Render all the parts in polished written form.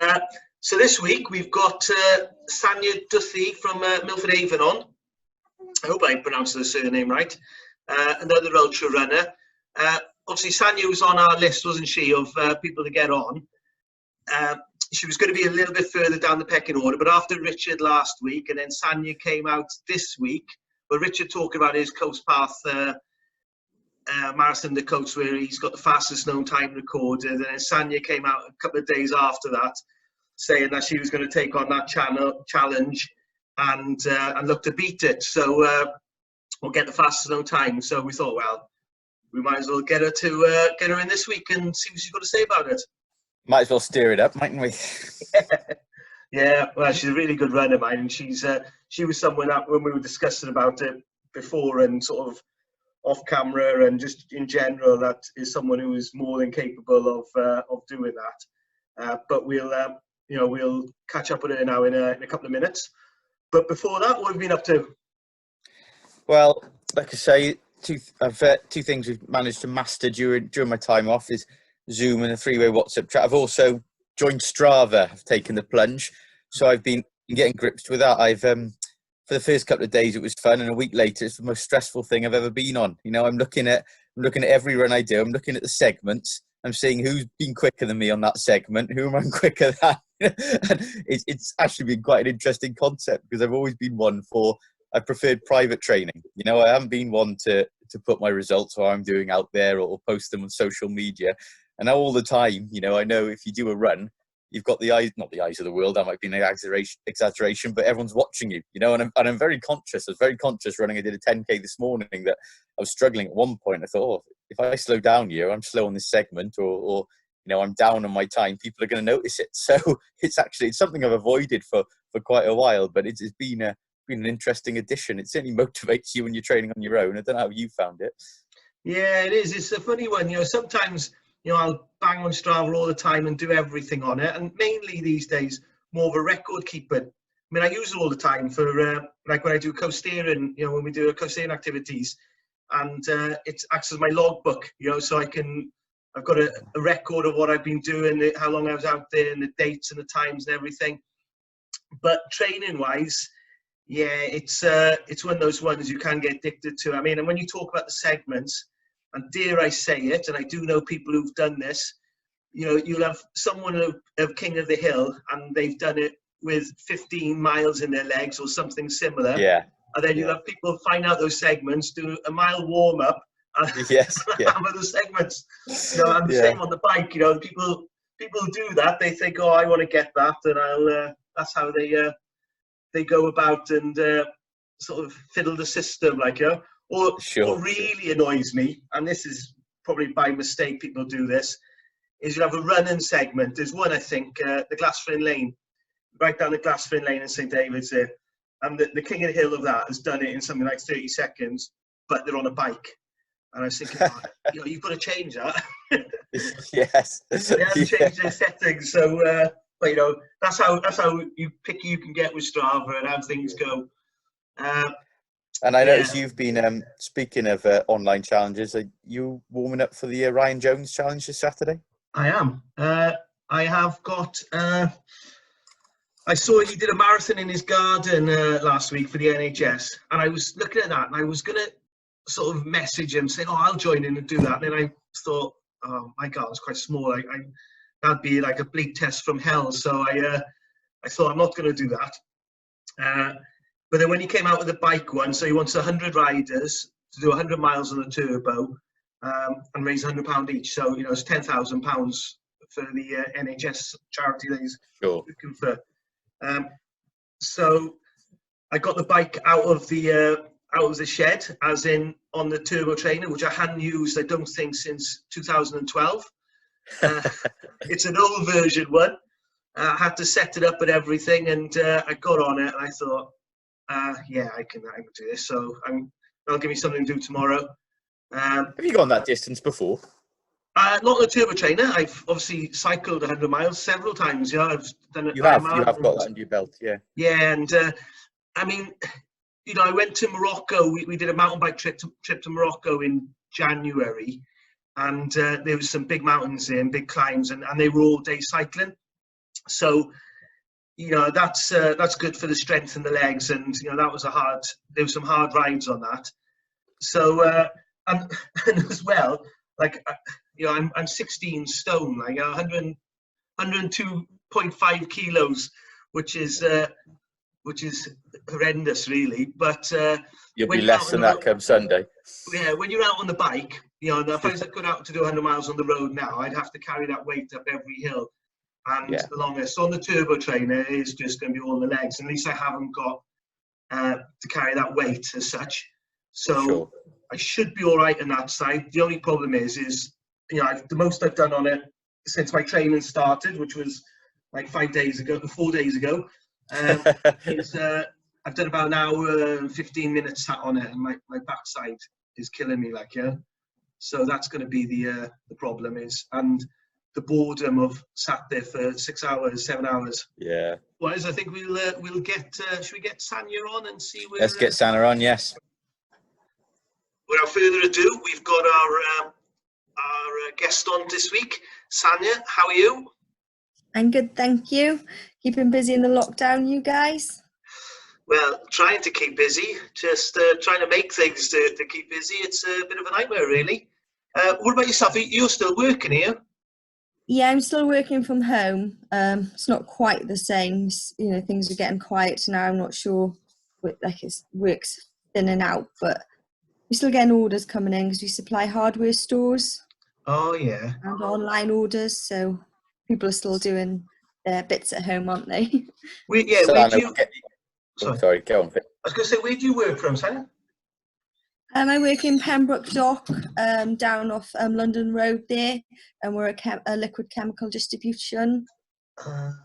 Uh, so this week we've got Sanna Duthie from Milford Haven on. I hope I pronounced the surname right. Another ultra runner. Obviously, Sonya was on our list, wasn't she, of people to get on. She was going to be a little bit further down the pecking order, but after Richard last week, and then Sonya came out this week, but Richard talking about his Coast Path Marathon, the coast where he's got the fastest known time recorded, and then Sonya came out a couple of days after that, saying that she was going to take on that challenge and look to beat it. So we'll get the fastest known time. So we thought, well, we might as well get her in this week and see what she's got to say about it. Might as well stir it up, mightn't we? Yeah, well, she's a really good runner, man, and she was someone that when we were discussing about it before and sort of off camera and just in general, that is someone who is more than capable of doing that. But we'll catch up with her now in a couple of minutes. But before that, what have you been up to? Well, like I say, two things we've managed to master during my time off is Zoom and a three-way WhatsApp chat. I've also joined Strava. I've taken the plunge, so I've been getting grips with that. I've for the first couple of days it was fun, and a week later it's the most stressful thing I've ever been on. You know, I'm looking at every run I do. I'm looking at the segments. I'm seeing who's been quicker than me on that segment, who am I quicker than. And it's actually been quite an interesting concept because I've always been one for I preferred private training. You know, I haven't been one to put my results or I'm doing out there or post them on social media. And now all the time, you know, I know if you do a run, you've got the eyes, not the eyes of the world, that might be an exaggeration, but everyone's watching you, you know, and I'm very conscious. I was very conscious running. I did a 10K this morning that I was struggling at one point. I thought, if I slow down here, I'm slow on this segment or you know, I'm down on my time, people are going to notice it. So it's something I've avoided for quite a while, but it's been an interesting addition. It certainly motivates you when you're training on your own. I don't know how you found it. Yeah, it is. It's a funny one. You know, sometimes, you know, I'll bang on Strava all the time and do everything on it. And mainly these days, more of a record keeper. I mean, I use it all the time for, like when I do coast steering, you know, when we do coast steering activities. And it acts as my logbook, you know, so I've got a record of what I've been doing, how long I was out there and the dates and the times and everything. But training-wise, yeah, it's one of those ones you can get addicted to. I mean, and when you talk about the segments, and dare I say it, and I do know people who've done this, you know, you'll have someone of King of the Hill, and they've done it with 15 miles in their legs or something similar. Yeah. And then you'll have people find out those segments, do a mile warm-up, and yes, yeah. have those segments. You know, and the same on the bike, you know, people do that. They think, oh, I want to get that, and that's how they go about and sort of fiddle the system, like, you know. Or what really annoys me, and this is probably by mistake people do this, is you have a running segment. There's one, I think, the Glasfryn Lane, right down the Glasfryn Lane in St David's there. And the King of the Hill of that has done it in something like 30 seconds, but they're on a bike. And I was thinking, you know, you've got to change that. Yes. They have to change their settings. So, but you know, that's how you can get with Strava and how things go. And I noticed you've been, speaking of online challenges, are you warming up for the Ryan Jones challenge this Saturday? I am. I have got, I saw he did a marathon in his garden last week for the NHS. And I was looking at that and I was going to sort of message him saying, oh, I'll join in and do that. And then I thought, oh, my garden's quite small. That'd be like a bleak test from hell. So I thought, I'm not going to do that. But then when he came out with the bike one, so he wants 100 riders to do 100 miles on a turbo and raise £100 each. So, you know, it's £10,000 for the NHS charity that he's looking for. So I got the bike out of the shed, as in on the turbo trainer, which I hadn't used, I don't think, since 2012. It's an old version one. I had to set it up and everything, and I got on it, and I thought, yeah, I can do this. So that'll give me something to do tomorrow. Have you gone that distance before? Not on a turbo trainer. I've obviously cycled 100 miles several times. Yeah, I've done it. You have got that under your belt, yeah. Yeah, and I mean, you know, I went to Morocco. We did a mountain bike trip to Morocco in January, and there was some big mountains there and big climbs, and they were all day cycling. So, that's good for the strength in the legs, and there was some hard rides on that. So and as well, like I'm 16 stone, like 102.5 kilos, which is horrendous, really. But you'll be less than that come Sunday. Yeah, when you're out on the bike, if I was going out to do 100 miles on the road now, I'd have to carry that weight up every hill. And the longest on the turbo trainer is just going to be all the legs. At least I haven't got to carry that weight as such. So I should be all right on that side. The only problem is the most I've done on it since my training started, which was like 4 days ago, is I've done about an hour and 15 minutes sat on it, and my backside is killing me, so that's going to be the problem and the boredom of sat there for 6 hours, 7 hours. Yeah. Well, I think we'll get. Should we get Sonya on and see where? Let's get Sonya on. Yes. Without further ado, we've got our guest on this week. Sonya, how are you? I'm good, thank you. Keeping busy in the lockdown, you guys? Well, trying to keep busy, just trying to make things to keep busy. It's a bit of a nightmare, really. What about yourself? You're still working here? Yeah, I'm still working from home. It's not quite the same. Things are getting quiet now. I'm not sure it works thinning out, but we're still getting orders coming in because we supply hardware stores. Oh, yeah. And online orders, so people are still doing their bits at home, aren't they? Sorry, go on. I was going to say, where do you work from, Sonya? I work in Pembrokeshire, down off London Road there, and we're a liquid chemical distribution.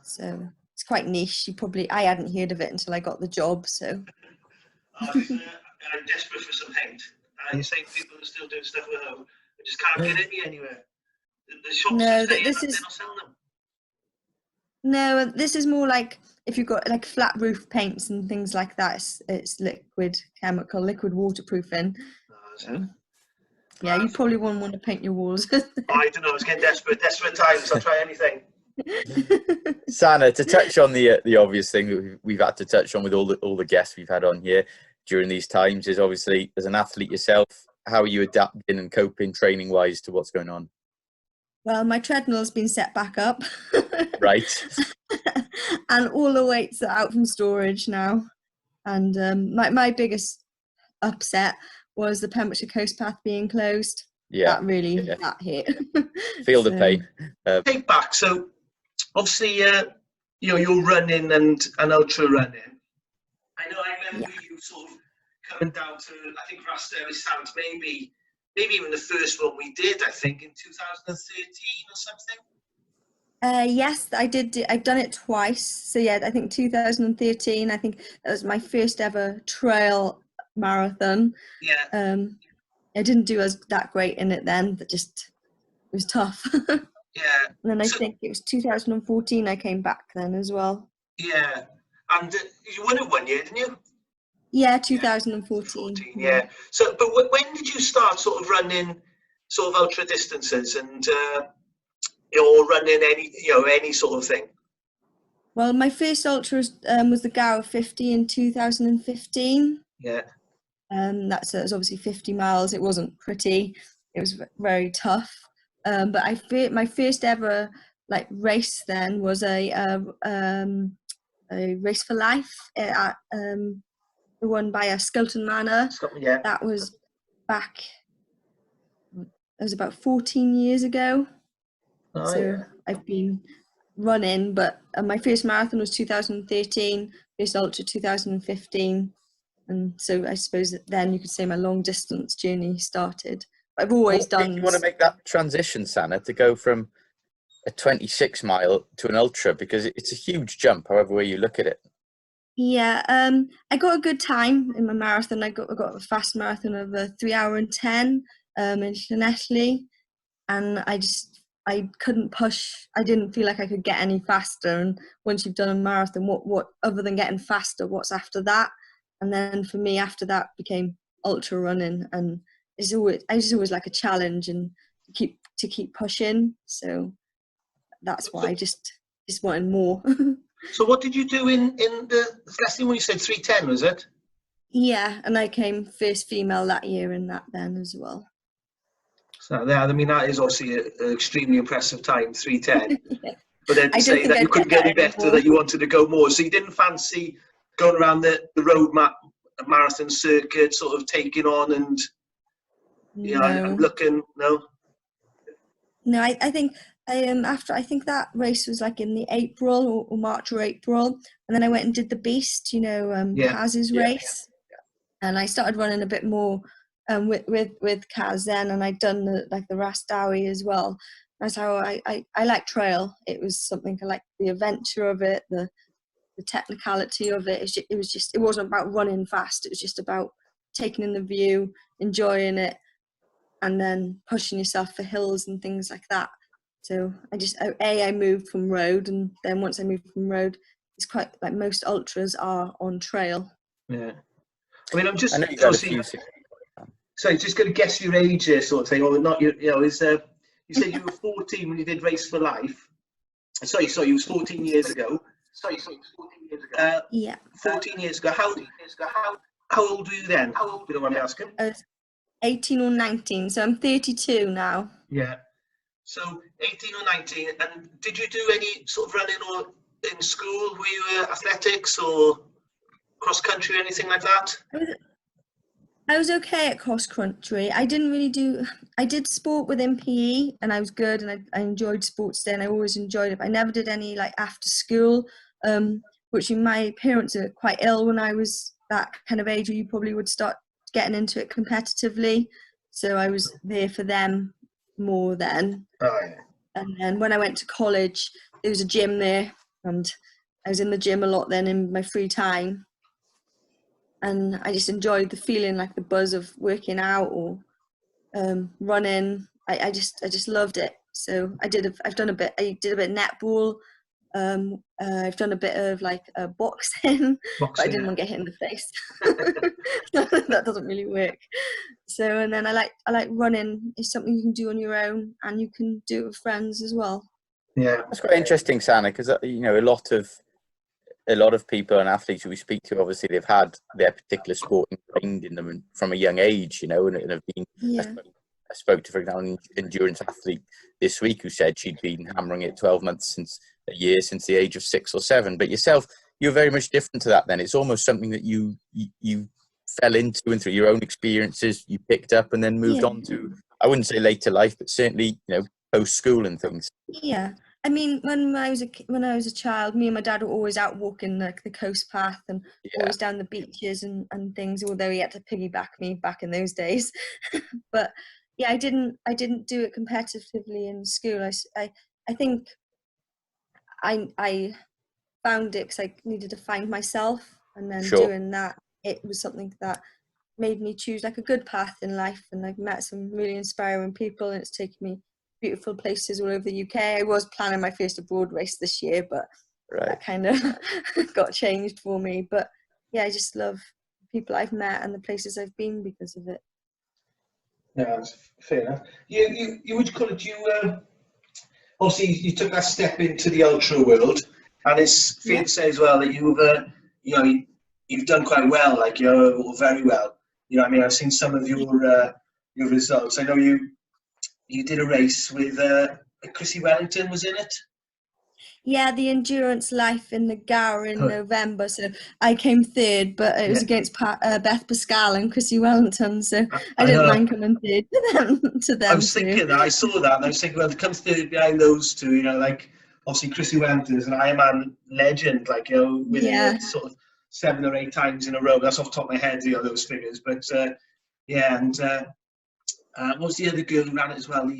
So it's quite niche. I hadn't heard of it until I got the job. So I'm desperate for some paint. You're saying people are still doing stuff at home, but just can't get any anywhere. The shops are saying they're not selling them. No, this is more like if you've got like flat roof paints and things like that. It's liquid chemical, liquid waterproofing. You probably wouldn't want to paint your walls. I don't know. It's getting desperate times. I'll try anything. Sanna, to touch on the obvious thing that we've had to touch on with all the guests we've had on here during these times is obviously, as an athlete yourself, how are you adapting and coping training wise to what's going on? Well, my treadmill's been set back up. Right. And all the weights are out from storage now. And my biggest upset was the Pembrokeshire Coast Path being closed. Yeah. That hit. Feel the pain. Take back. So, obviously, you're running and ultra running. I remember you sort of coming down to, I think, Rasterry Sands, maybe even the first one we did, I think, in 2013 or something. Yes, I did. I've done it twice. So yeah, I think 2013. I think that was my first ever trail marathon. Yeah. I didn't do that great in it then, but it was tough. Yeah. And then I think it was 2014 I came back then as well. Yeah. And you won it 1 year, didn't you? Yeah, 2014. Yeah. So, but when did you start sort of running sort of ultra distances and or running any sort of thing? Well, my first ultra was the Gower 50 in 2015. Yeah. That was obviously 50 miles. It wasn't pretty. It was very tough. But my first ever race then was a race for life at the one by Skelton Manor. Yeah. That was back. It was about 14 years ago. Oh, so yeah. I've been running, but my first marathon was 2013. First ultra 2015. And so I suppose that then you could say my long distance journey started. I've always done. You want to make that transition, Sanna, to go from a 26 mile to an ultra, because it's a huge jump, however way you look at it. Yeah, I got a good time in my marathon. I got a fast marathon of 3 hours and 10 in Llanelli, and I couldn't push. I didn't feel like I could get any faster. And once you've done a marathon, what other than getting faster, what's after that? And then for me, after that became ultra running, and I just always like a challenge and to keep pushing. So that's why I just just wanted more. So what did you do in the last thing when you said 3:10, was it? Yeah, and I came first female that year in that then as well. So yeah, I mean that is obviously an extremely impressive time, 3:10. Yeah. But then to I don't say think that I'd you couldn't get any better, anymore. that you wanted to go more, so you didn't fancy going around the road marathon circuit, sort of taking on and and looking. No. No, I think after, I think that race was like in the April or March or April, and then I went and did the Beast, Kaz's race, and I started running a bit more with Kaz then, and I'd done the Rastawi as well. That's how I like trail. It was something I like, the adventure of it, the technicality of it. It wasn't about running fast. It was just about taking in the view, enjoying it, and then pushing yourself for hills and things like that. So I moved from road, and then once I moved from road, it's quite like most ultras are on trail. Yeah. I mean, I'm just I know you got a few. Sorry, just going to guess your age here, sort of thing, or not. You said you were 14 when you did Race for Life. Sorry, it was 14 years ago. Yeah. 14 years ago. How old were you then? How old? You don't want me asking. I was 18 or 19, so I'm 32 now. Yeah. So 18 or 19, and did you do any sort of running or in school? Were you athletics or cross country or anything like that? I was okay at cross country. I did sport within PE, and I was good, and I enjoyed sports then. I always enjoyed it. But I never did any like after school, which my parents are quite ill when I was that kind of age where you probably would start getting into it competitively. So I was there for them more then. Oh, yeah. And then when I went to college, there was a gym there, and I was in the gym a lot then in my free time. And I just enjoyed the feeling, like the buzz of working out or running. I just loved it. So I did a bit of netball. I've done a bit of like boxing, but I didn't want to get hit in the face. That doesn't really work. So, and then I like running. It's something you can do on your own, and you can do it with friends as well. Yeah, that's quite interesting, Sanna, because a lot of people and athletes who we speak to, obviously they've had their particular sport ingrained in them from a young age, and have been. Yeah. I spoke to, for example, an endurance athlete this week who said she'd been hammering it 12 months since the age of 6 or 7. But yourself, you're very much different to that then. It's almost something that you fell into, and through your own experiences you picked up and then moved on to, I wouldn't say later life, but certainly, post school and things. Yeah. I mean, when I was a child, me and my dad were always out walking the coast path and always down the beaches and things, although he had to piggyback me back in those days. But yeah, I didn't do it competitively in school. I think I found it because I needed to find myself, and then doing that, it was something that made me choose like a good path in life, and I've met some really inspiring people, and it's taken me beautiful places all over the UK. I was planning my first abroad race this year, but that kind of got changed for me. But yeah, I just love the people I've met and the places I've been because of it. Yeah, that's fair enough. You would you call it? Obviously you took that step into the ultra world, and it's fair to say as well that you've done quite well, very well. I mean, I've seen some of your results. I know you did a race with Chrissy Wellington was in it. Yeah, the Endurance Life in the Gower in November. So I came third, but it was against Beth Pascal and Chrissy Wellington. So I didn't mind coming third to them. I was thinking that. I saw that, and I was thinking, well, to come third behind those two, obviously Chrissy Wellington is an Ironman legend, winning sort of 7 or 8 times in a row. That's off the top of my head, those figures. But what was the other girl who ran it as well?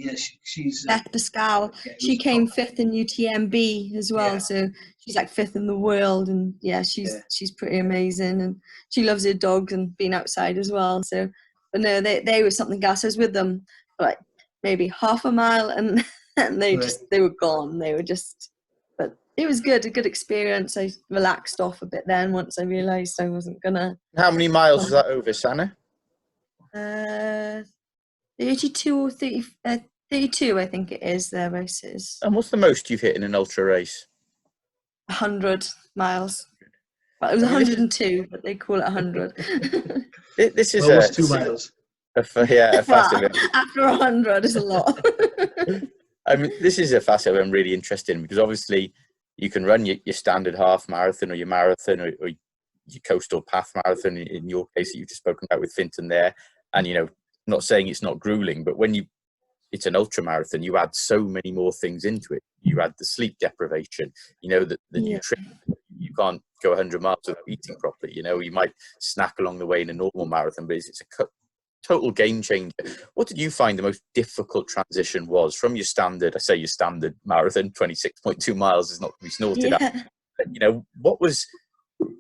She's Beth Pascal. She came 5th in UTMB as well, so she's like 5th in the world, and she's pretty amazing, and she loves her dogs and being outside as well. So, but no, they were something else. I was with them for like maybe half a mile, and they were gone. They were just, but it was good, a good experience. I relaxed off a bit then once I realised I wasn't gonna. How many miles was that over, Sanna? 32 or 30, 32, I think it is, their races. And what's the most you've hit in an ultra race? 100 miles. Well, it was 102, but they call it 100. This is almost 2 miles. A fast event. After 100 is a lot. I mean, this is a fast event I'm really interested in, because obviously you can run your standard half marathon or your marathon or your coastal path marathon, in your case that you've just spoken about with Finton there. And, you know, not saying it's not grueling, but when it's an ultra marathon, you add so many more things into it. You add the sleep deprivation, you know, the nutrition. You can't go 100 miles without eating properly. You know, you might snack along the way in a normal marathon, but it's a total game changer. What did you find the most difficult transition was from your standard marathon, 26.2 miles is not to be snorted at. You know, what was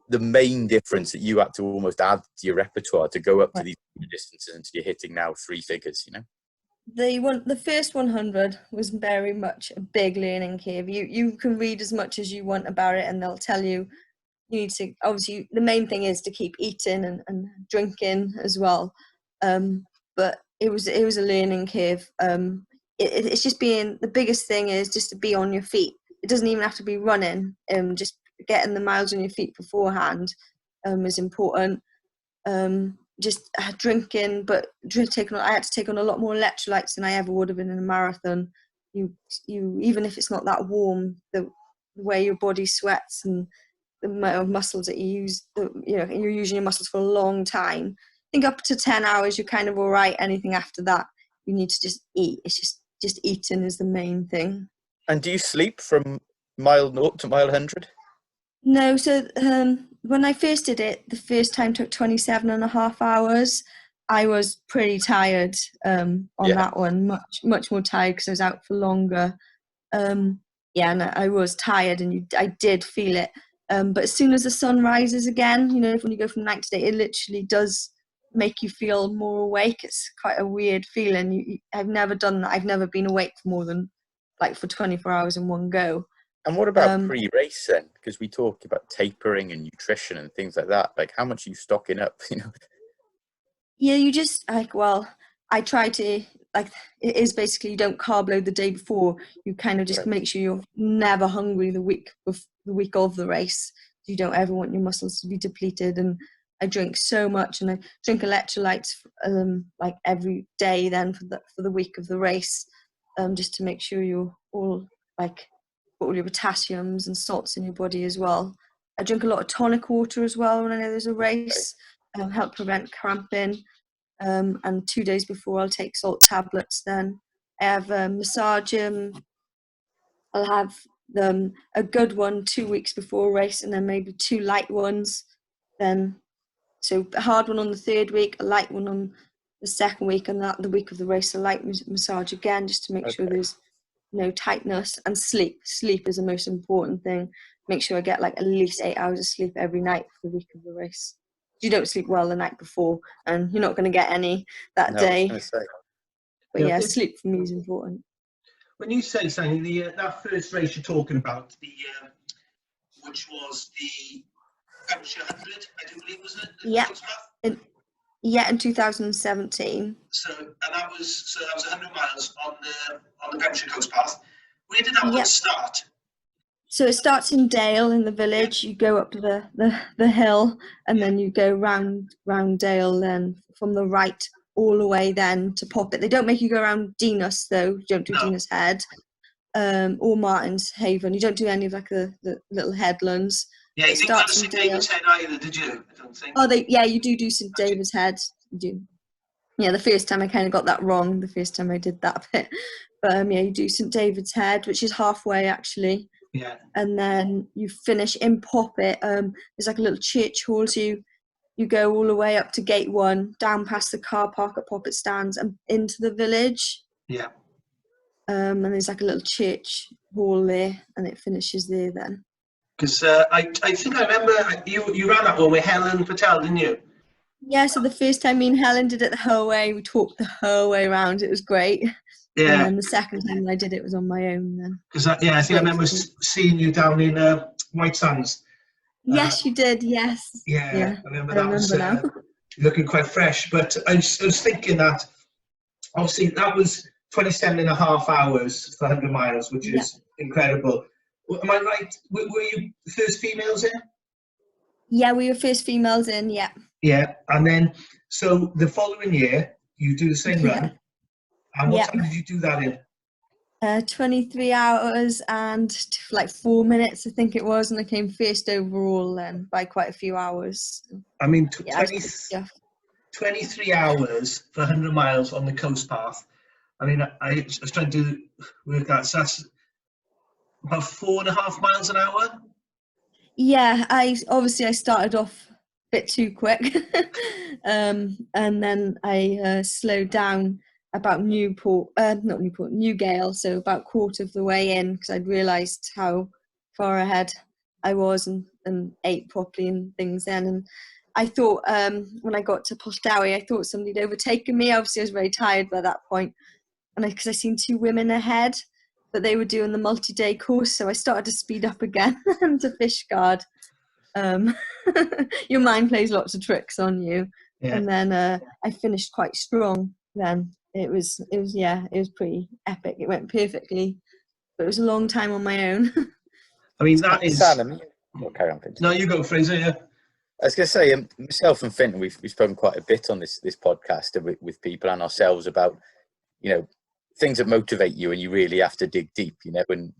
the main difference that you had to almost add to your repertoire to go up to these distances until you're hitting now 3 figures, you know? The first 100 was very much a big learning curve. You can read as much as you want about it, and they'll tell you need to, obviously the main thing is to keep eating and drinking as well. But it was a learning curve. It's just the biggest thing is just to be on your feet. It doesn't even have to be running. Just getting the miles on your feet beforehand is important. Just drinking, but I had to take on a lot more electrolytes than I ever would have been in a marathon. You even if it's not that warm, the way your body sweats and the amount of muscles that you use, you're using your muscles for a long time. I think up to 10 hours, you're kind of all right. Anything after that, you need to just eat. It's just eating is the main thing. And do you sleep from mile 0 to mile 100? No, so when I first did it, the first time took 27.5 hours. I was pretty tired on that one, much more tired because I was out for longer. And I was tired, and I did feel it. But as soon as the sun rises again, you know, when you go from night to day, it literally does make you feel more awake. It's quite a weird feeling. I've never done that. I've never been awake for more than for 24 hours in one go. And what about pre-race then? Because we talk about tapering and nutrition and things like that. Like, how much are you stocking up, you know? Yeah, you just I try to, it is basically you don't carb load the day before. You kind of just make sure you're never hungry the week of the race. You don't ever want your muscles to be depleted. And I drink so much, and I drink electrolytes every day then for the week of the race, just to make sure you're all all your potassiums and salts in your body as well. I drink a lot of tonic water as well when I know there's a race, help prevent cramping. And 2 days before, I'll take salt tablets. Then I have a massage. I'll have a good one 2 weeks before a race, and then maybe 2 light ones. Then so a hard one on the 3rd week, a light one on the 2nd week, and the week of the race, a light massage again, just to make sure there's no tightness. And sleep is the most important thing. Make sure I get at least 8 hours of sleep every night for the week of the race. You don't sleep well the night before, and you're not going to get any that day. But sleep for me is important. When you say, Sonya, that first race you're talking about, which was the Pembrokeshire 100, I do believe, was it? In 2017. So that was 100 miles on the Pembrokeshire coast path. Where did that one start? So it starts in Dale, in the village. You go up to the hill, and then you go round Dale, then from the right all the way then to Poppet. They don't make you go around Dinas though. You don't do Dinas Head or Martin's Haven. You don't do any of the little headlands. Yeah, you didn't go to St David's Head either, did you? I don't think. Oh, you do St David's Head. You do. Yeah, the first time I kind of got that wrong. The first time I did that bit, but you do St David's Head, which is halfway actually. Yeah. And then you finish in Poppet. There's a little church hall, so you go all the way up to Gate 1, down past the car park at Poppet Stands, and into the village. Yeah. And there's a little church hall there, and it finishes there then. Because I think I remember you ran that one with Helen Patel, didn't you? Yeah, so the first time me and Helen did it the whole way, we talked the whole way around. It was great. Yeah. And then the second time I did it was on my own then. Because I think I remember seeing you down in White Sands. Yes, you did. Yes. Yeah. I remember that was looking quite fresh. But I was thinking that obviously that was 27.5 hours for 100 miles, which is incredible. Am I right? Were you the first females in? Yeah, we were first females in, yeah. Yeah, and then, so the following year, you do the same Yeah. run. And what Yeah. time did you do that in? 23 hours and like 4 minutes, I think it was, and I came first overall then by quite a few hours. I mean, Yeah, 23 hours for 100 miles on the coast path. I mean, I was trying to work that, so that's about 4.5 miles an hour. Yeah, I started off a bit too quick, and then I slowed down about Newgale, so about quarter of the way in, because I'd realised how far ahead I was and ate properly and things then. And I thought when I got to Portdowie, I thought somebody had overtaken me. Obviously, I was very tired by that point, and because I seen 2 women ahead, but they were doing the multi-day course, so I started to speed up again to Fishguard. Your mind plays lots of tricks on you, and then I finished quite strong. Then it was pretty epic. It went perfectly, but it was a long time on my own. I mean, that is. Carry on, no, you go, Fraser. Yeah. I was going to say, myself and Fintan, we've spoken quite a bit on this podcast with people and ourselves about, things that motivate you, and you really have to dig deep. When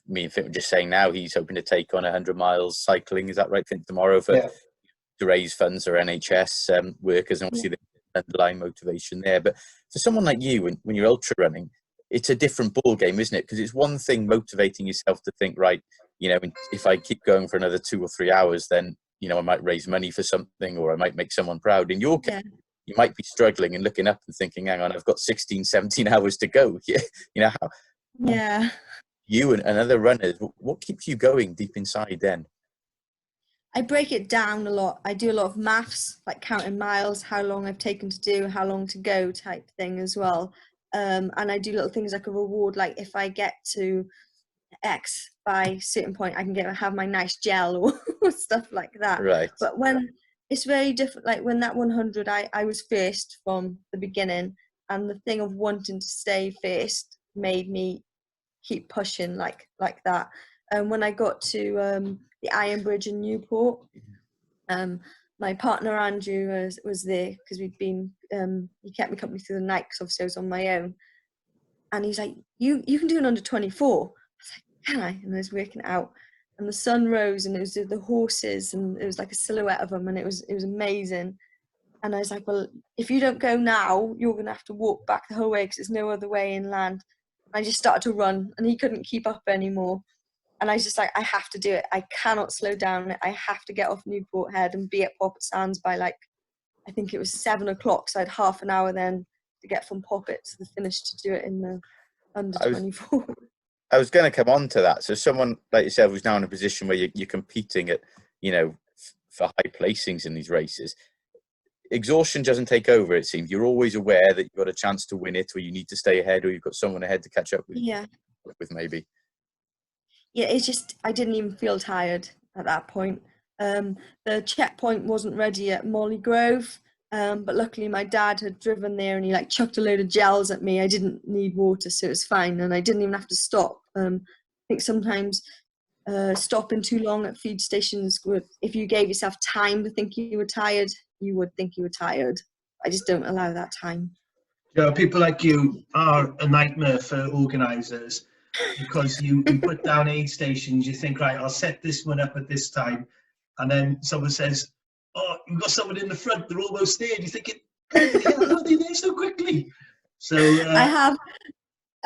me and Fintan were just saying now, he's hoping to take on 100 miles cycling. Is that right, Fintan, tomorrow to raise funds for NHS workers, and obviously the underlying motivation there. But for someone like you, when you're ultra running, it's a different ball game, isn't it? Because it's one thing motivating yourself to think, right, if I keep going for another 2 or 3 hours, then I might raise money for something, or I might make someone proud. In your case, you might be struggling and looking up and thinking, hang on, I've got 16, 17 hours to go. Yeah. You and other runners, what keeps you going deep inside then? I break it down a lot. I do a lot of maths, like counting miles, how long I've taken to do, how long to go type thing as well. And I do little things like a reward, like if I get to X by a certain point, I can have my nice gel or stuff like that. Right. But when it's very different, like when that 100, I was first from the beginning, and the thing of wanting to stay first made me keep pushing like that. And when I got to the Iron Bridge in Newport, my partner Andrew was there, because we'd been he kept me company through the night, because obviously I was on my own, and he's like, you can do an under 24. I was like, can I? And I was working it out, and the sun rose, and it was the horses, and it was like a silhouette of them, and it was amazing. And I was like, well, if you don't go now, you're gonna have to walk back the whole way, because there's no other way inland. I just started to run, and he couldn't keep up anymore. And I was just like, I have to do it. I cannot slow down. I have to get off Newport Head and be at Poppet Sands by I think it was 7 o'clock. So I had half an hour then to get from Poppet to the finish to do it in the under 24. I was going to come on to that. So someone like yourself who's now in a position where you're competing at, for high placings in these races, exhaustion doesn't take over, it seems. You're always aware that you've got a chance to win it, or you need to stay ahead, or you've got someone ahead to catch up with. With maybe. Yeah, it's just, I didn't even feel tired at that point. The checkpoint wasn't ready at Molly Grove, but luckily my dad had driven there, and he chucked a load of gels at me. I didn't need water, so it was fine, and I didn't even have to stop. I think sometimes stopping too long at feed stations if you gave yourself time to think you were tired, you would think you were tired. I just don't allow that time. People like you are a nightmare for organisers, because you put down aid stations, you think, right, I'll set this one up at this time, and then someone says, oh, you've got someone in the front, they're almost there, and you're thinking, how are they there so quickly? So I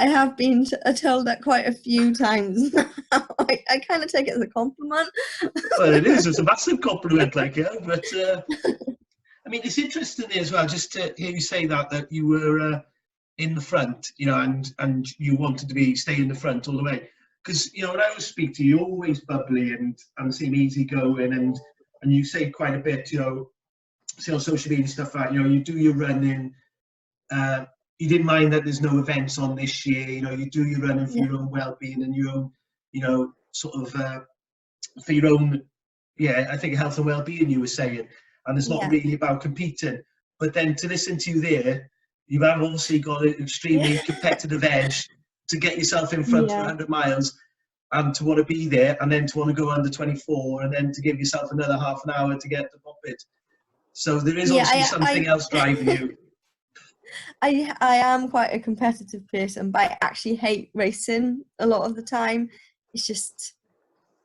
have been told that quite a few times. I kind of take it as a compliment. Well, it's a massive compliment, but I mean, it's interesting as well, just to hear you say that you were in the front, and you wanted to stay in the front all the way. Because, when I always speak to you, you're always bubbly and seem easygoing, and you say quite a bit, see on social media and stuff like that, you do your running, you didn't mind that there's no events on this year, you do your running for your own well-being and your own, sort of, for your own, I think health and well-being, you were saying, and it's not really about competing. But then to listen to you there, you've obviously got an extremely competitive edge to get yourself in front for 100 miles. and to want to be there, and then to want to go under 24, and then to give yourself another half an hour to get to pop it. So there is obviously something else driving you. I am quite a competitive person, but I actually hate racing a lot of the time. It's just,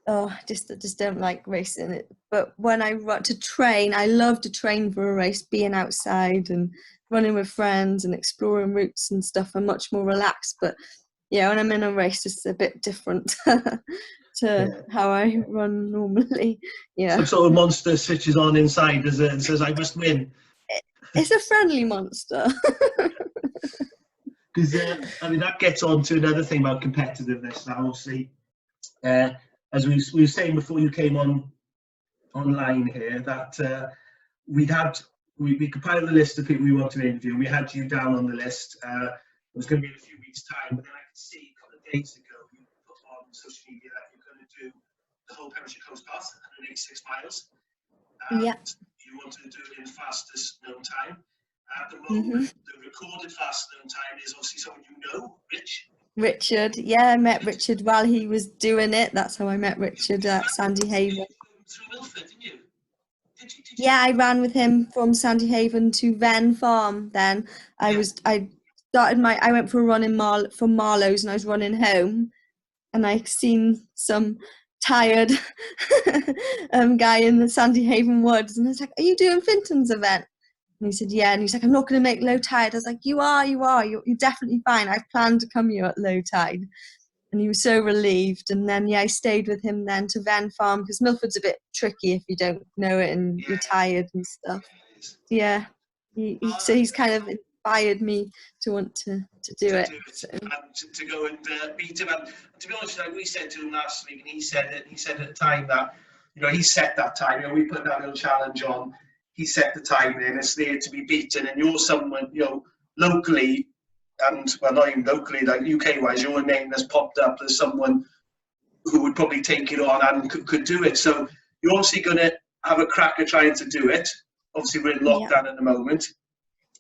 I just don't like racing it. But when I run to train, I love to train for a race, being outside and running with friends and exploring routes and stuff. I'm much more relaxed. But yeah, when I'm in a race, it's a bit different to how I run normally. Yeah. Some sort of monster switches on inside and says, I must win. It's a friendly monster. Because, I mean, that gets on to another thing about competitiveness now, obviously. As we were saying before you came online here, that we compiled a list of people we want to interview. We had you down on the list. It was going to be in a few weeks' time, but then I could see a couple of days ago you put on social media that you're going to do the whole Pembrokeshire Coast Path, 186 miles. Yeah. You wanted to do it in fastest known time. At the moment, the recorded fastest known time is obviously someone you know, Richard. Yeah, I met Richard while he was doing it. That's how I met Richard at Sandy Haven. Through Milford, didn't you? Did you? Yeah, I ran with him from Sandy Haven to Ven Farm. Then I went for a run from Marlowe's, and I was running home, and I seen some tired guy in the Sandy Haven woods, and I was like, "Are you doing Finton's event?" And he said, "Yeah." And he's like, "I'm not going to make low tide." I was like, You are. You're definitely fine. I've planned to come here at low tide." And he was so relieved. And then, I stayed with him then to Ven Farm, because Milford's a bit tricky if you don't know it and you're tired and stuff. Yeah. So he's kind of inspired me to want to do it. So. And to go and beat him. And to be honest, like we said to him last week, and he said at the time that, he set that time. We put that little challenge on. He set the time in. It's there to be beaten, and you're someone, locally, and well, not even locally, like UK-wise, your name has popped up as someone who would probably take it on and could do it. So you're obviously going to have a crack at trying to do it. Obviously, we're in lockdown at the moment.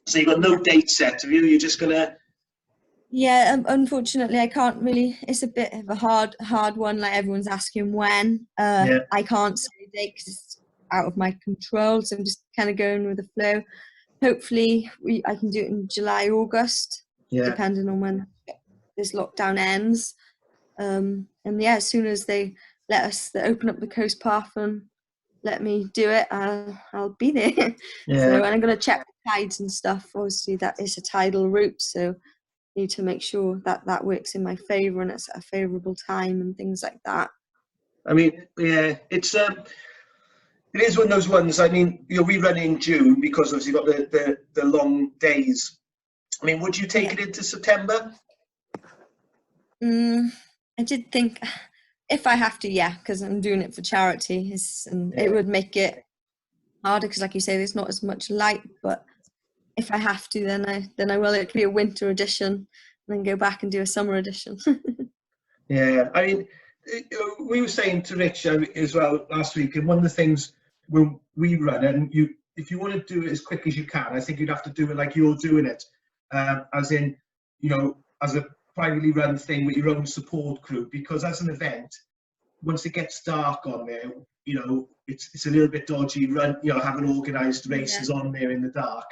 So you've got no date set, have you? You're just going to... Yeah, unfortunately, I can't really. It's a bit of a hard one. Like, everyone's asking when. I can't say a date because it's out of my control. So I'm just kind of going with the flow. Hopefully, I can do it in July, August, depending on when this lockdown ends. And as soon as they open up the coast path and let me do it, I'll be there. So, and I'm going to check the tides and stuff. Obviously, that is a tidal route, so I need to make sure that works in my favour and it's at a favourable time and things like that. I mean, it's it is one of those ones. I mean, we run in June because obviously you've got the long days. I mean, would you take it into September? I did think, if I have to, because I'm doing it for charity, it would make it harder because, like you say, there's not as much light. But if I have to, then I will. It could be a winter edition, and then go back and do a summer edition. Yeah, I mean, we were saying to Rich as well last week, and one of the things when we run, and if you want to do it as quick as you can, I think you'd have to do it like you're doing it, as in, as a privately run thing with your own support group, because as an event, once it gets dark on there, it's a little bit dodgy having organised races on there in the dark.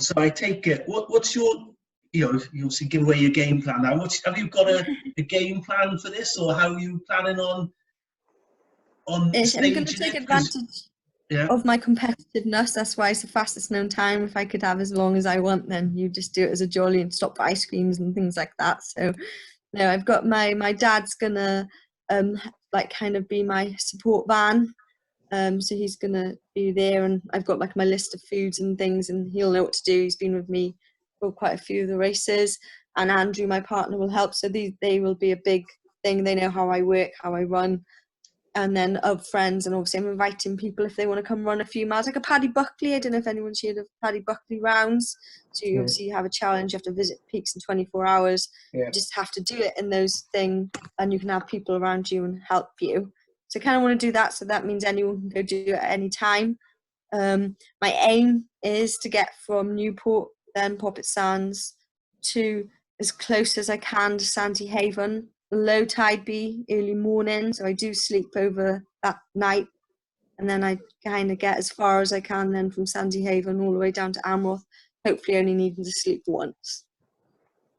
So I take it, what's your, you obviously give away your game plan now. Have you got a game plan for this, or how are you planning on staging? I'm going to take advantage of my competitiveness. That's why it's the fastest known time. If I could have as long as I want, then you just do it as a jolly and stop for ice creams and things like that. So I've got my dad's gonna kind of be my support van. So he's gonna be there, and I've got like my list of foods and things, and he'll know what to do. He's been with me for quite a few of the races, and Andrew, my partner, will help. So they will be a big thing. They know how I work, how I run. And then of friends, and obviously I'm inviting people if they want to come run a few miles, like a Paddy Buckley. I don't know if anyone's heard of Paddy Buckley rounds. So you obviously have a challenge, you have to visit peaks in 24 hours. You just have to do it in those things, and you can have people around you and help you. So I kind of want to do that, so that means anyone can go do it at any time. My aim is to get from Newport, then Poppet Sands, to as close as I can to Sandy Haven. low tide be early morning, so I do sleep over that night, and then I kind of get as far as I can then from Sandy Haven all the way down to Amroth, hopefully only needing to sleep once.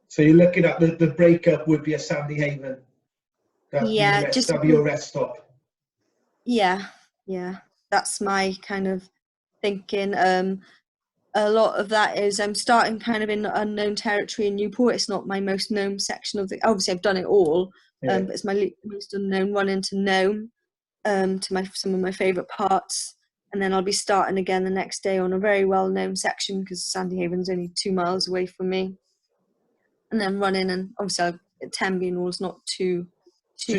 So you're looking at the breakup would be a Sandy Haven. That'd be your rest stop. Yeah, that's my kind of thinking. A lot of that is I'm starting kind of in unknown territory in Newport. It's not my most known section of obviously I've done it all, but it's my most unknown run into Nome, to some of my favourite parts. And then I'll be starting again the next day on a very well-known section because Sandy Haven's only 2 miles away from me. And then running, and obviously Tenby and all's not too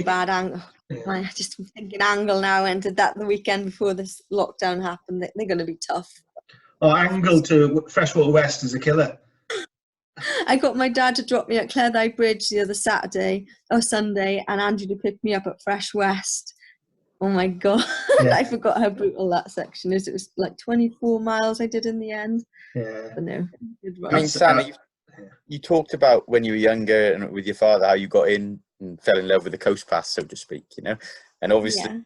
bad angle. I just thinking angle now, entered that the weekend before this lockdown happened. They're going to be tough. Oh, Angle to Freshwater West is a killer. I got my dad to drop me at Cleddau Bridge the other Sunday, and Andrew to pick me up at Fresh West. Oh my God. Yeah. I forgot how brutal that section is. It was like 24 miles I did in the end. Yeah. But no, good run. I mean, Sanna, you talked about when you were younger and with your father, how you got in and fell in love with the coast path, so to speak, you know? And obviously,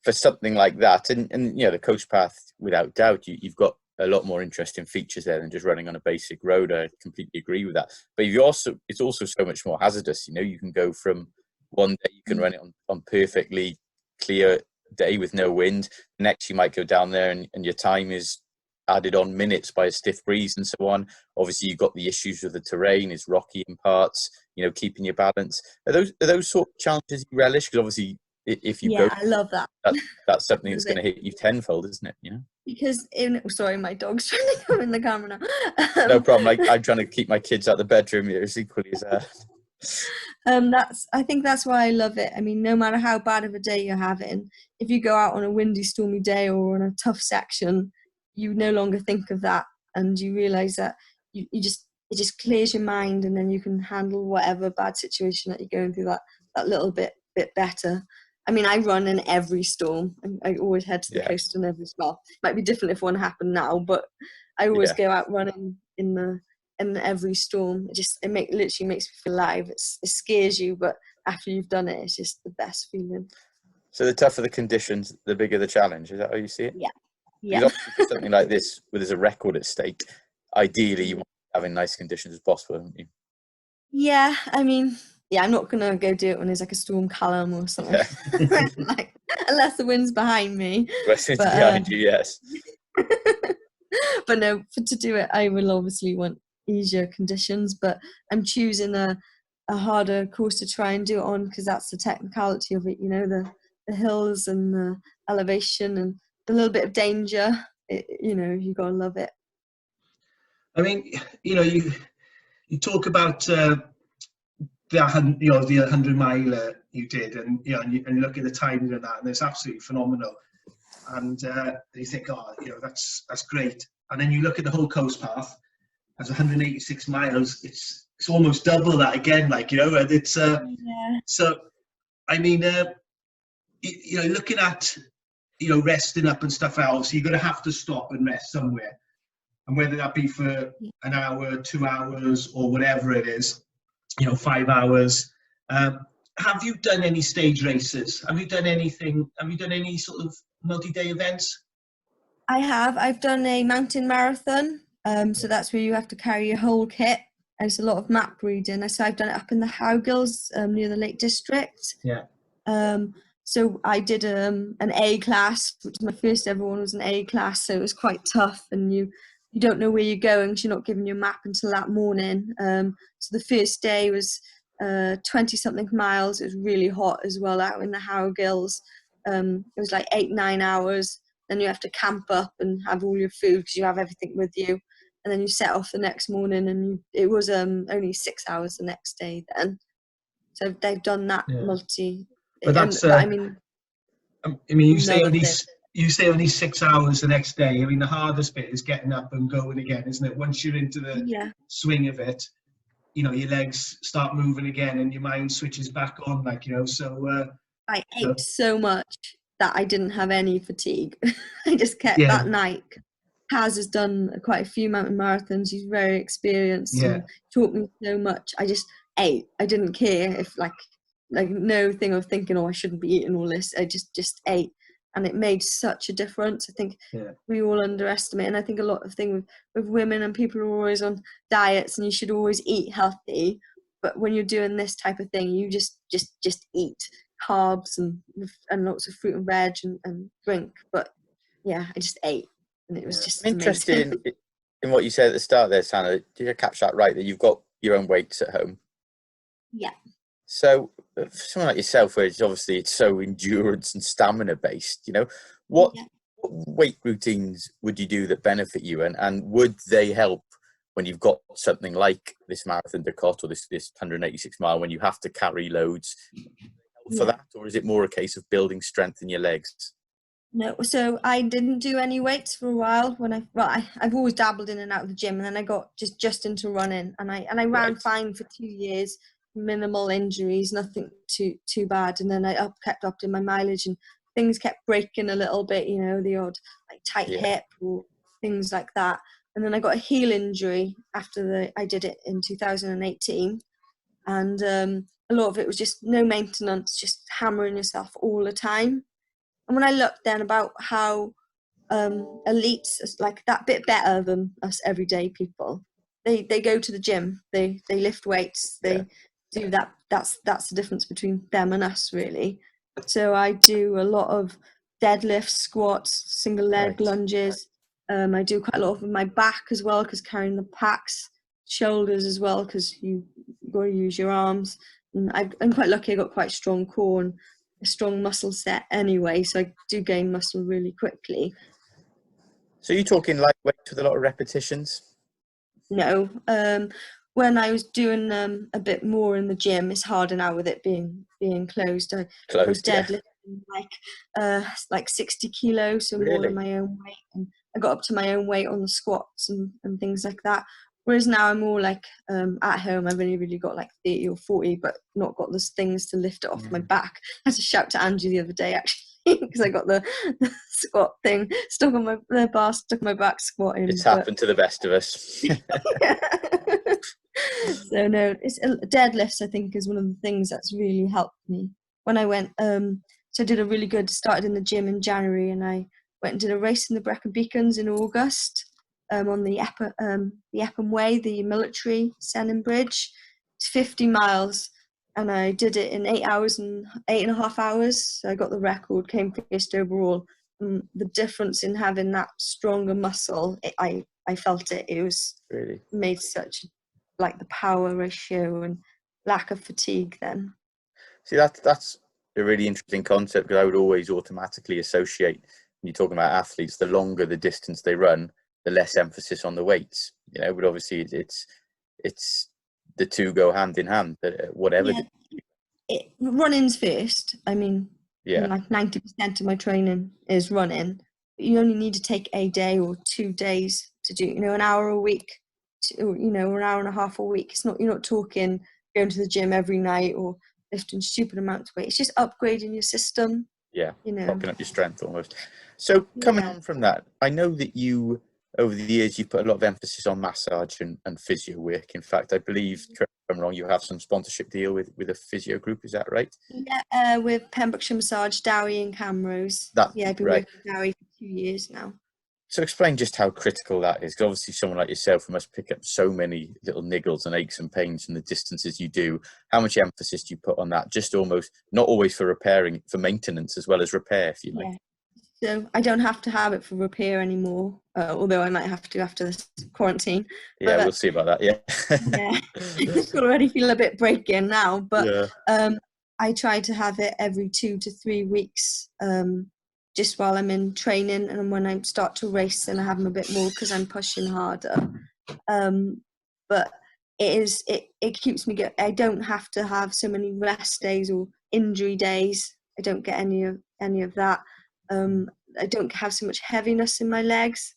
for something like that, and you know, the coast path, without doubt, you've got a lot more interesting features there than just running on a basic road. I completely agree with that. But it's also so much more hazardous. You know, you can go from one day, you can run it on perfectly clear day with no wind. Next, you might go down there and your time is added on minutes by a stiff breeze and so on. Obviously, you've got the issues with the terrain, it's rocky in parts, you know, keeping your balance. Are those sort of challenges you relish? Because obviously, if you go, I love that. That's something that's going to hit you tenfold, isn't it? You know. Because sorry, my dog's trying to come in the camera now. No problem. I'm trying to keep my kids out of the bedroom. It's equally as I think that's why I love it. I mean, no matter how bad of a day you're having, if you go out on a windy, stormy day or on a tough section, you no longer think of that, and you realise that it just clears your mind, and then you can handle whatever bad situation that you're going through that little bit better. I mean, I run in every storm. I always head to the coast in every storm. Might be different if one happened now, but I always go out running in every storm. It literally makes me feel alive. It scares you, but after you've done it, it's just the best feeling. So the tougher the conditions, the bigger the challenge. Is that how you see it? Yeah. Because obviously something like this, where there's a record at stake, ideally you want to have in nice conditions as possible, don't you? Yeah, I mean, I'm not gonna go do it when there's like a storm calm or something, unless the wind's behind me. Behind you, yes. But no, to do it, I will obviously want easier conditions. But I'm choosing a harder course to try and do it on, because that's the technicality of it. You know, the hills and the elevation and a little bit of danger. You gotta love it. I mean, you talk about the 100 mile you did, and you look at the timing of that, and it's absolutely phenomenal. And you think, that's great. And then you look at the whole coast path as 186 miles. It's almost double that again. It's so. I mean, looking at resting up and stuff else, you're going to have to stop and rest somewhere, and whether that be for an hour, 2 hours, or whatever it is, 5 hours. Have you done any stage races? Have you done anything? Have you done any sort of multi-day events? I have. I've done a mountain marathon. So that's where you have to carry your whole kit. And it's a lot of map reading. So I've done it up in the Howgills near the Lake District. Yeah. So I did an A class, which was my first ever one, was an A class. So it was quite tough, and you don't know where you're going, because you're not given your map until that morning. So the first day was 20-something miles. It was really hot as well out in the Howgills. It was like 8-9 hours. Then you have to camp up and have all your food, because you have everything with you. And then you set off the next morning, and it was only 6 hours the next day then. So they've done that multi. But that's. You say only 6 hours the next day. I mean, the hardest bit is getting up and going again, isn't it? Once you're into the swing of it, your legs start moving again, and your mind switches back on. So. I ate so much that I didn't have any fatigue. I just kept that night. Kaz has done quite a few mountain marathons. He's very experienced and taught me so much. I just ate. I didn't care if like no thing of thinking, oh, I shouldn't be eating all this. I just ate, and it made such a difference. I think we all underestimate, and I think a lot of things with women and people who are always on diets and you should always eat healthy. But when you're doing this type of thing, you just eat carbs and lots of fruit and veg and drink. But yeah, I just ate, and it was just I'm interested in what you said at the start there, Sanna. Did I catch that right, that you've got your own weights at home? Yeah. So for someone like yourself, where it's so endurance and stamina based, what weight routines would you do that benefit you, and would they help when you've got something like this marathon Dakota or this 186 mile, when you have to carry loads for that, or is it more a case of building strength in your legs? No, so I didn't do any weights for a while. I've always dabbled in and out of the gym, and then I got just into running, and I ran fine for 2 years, minimal injuries, nothing too bad, and then I kept upping my mileage, and things kept breaking a little bit, the odd like tight hip or things like that, and then I got a heel injury after I did it in 2018, and a lot of it was just no maintenance, just hammering yourself all the time. And when I looked then about how elites are like that bit better than us everyday people, they go to the gym, they lift weights, they do that. That's the difference between them and us, really. So I do a lot of deadlifts, squats, single leg lunges. I do quite a lot of my back as well, because carrying the packs, shoulders as well, because you got to use your arms. And I'm quite lucky. I got quite strong core and a strong muscle set anyway, so I do gain muscle really quickly. So you're talking lightweight with a lot of repetitions? No, when I was doing a bit more in the gym, it's harder now with it being closed. I was deadlifting like 60 kilos, so more than my own weight, and I got up to my own weight on the squats and things like that. Whereas now I'm more like at home, I've only really got like 30 or 40, but not got those things to lift it off my back. I had to shout to Andrew the other day, actually, because I got the squat thing stuck on the bar, stuck on my back squatting. It's happened to the best of us. So no, it's deadlifts, I think, is one of the things that's really helped me. When I went, so I did a really good, started in the gym in January, and I went and did a race in the Brecon Beacons in August. On the Epping Way, the military Sennin Bridge. It's 50 miles, and I did it in 8 hours and 8.5 hours. So I got the record, came first overall. The difference in having that stronger muscle, I felt it. It was really made such like the power ratio and lack of fatigue then. See, that's a really interesting concept, because I would always automatically associate, when you're talking about athletes, the longer the distance they run, the less emphasis on the weights, but obviously it's the two go hand in hand, whatever. Running's first. I mean, like 90% of my training is running, but you only need to take a day or 2 days to do, an hour a week, or an hour and a half a week. You're not talking going to the gym every night or lifting stupid amounts of weight. It's just upgrading your system. Popping up your strength almost. So coming on from that, I know that you, over the years, you put a lot of emphasis on massage and physio work. In fact, I believe, correct me if I'm wrong, you have some sponsorship deal with a physio group. Is that right? Yeah, with Pembrokeshire Massage, Dowie and Camrose. I've been working with Dowie for 2 years now. So explain just how critical that is, because obviously someone like yourself must pick up so many little niggles and aches and pains from the distances you do. How much emphasis do you put on that? Just almost, not always for repairing, for maintenance as well as repair, if you like. So I don't have to have it for repair anymore, although I might have to after this quarantine. Yeah, we'll see about that, I already feel a bit breaking now, but I try to have it every 2 to 3 weeks, just while I'm in training, and when I start to race, then I have them a bit more because I'm pushing harder. But it keeps me going. I don't have to have so many rest days or injury days. I don't get any of that. I don't have so much heaviness in my legs.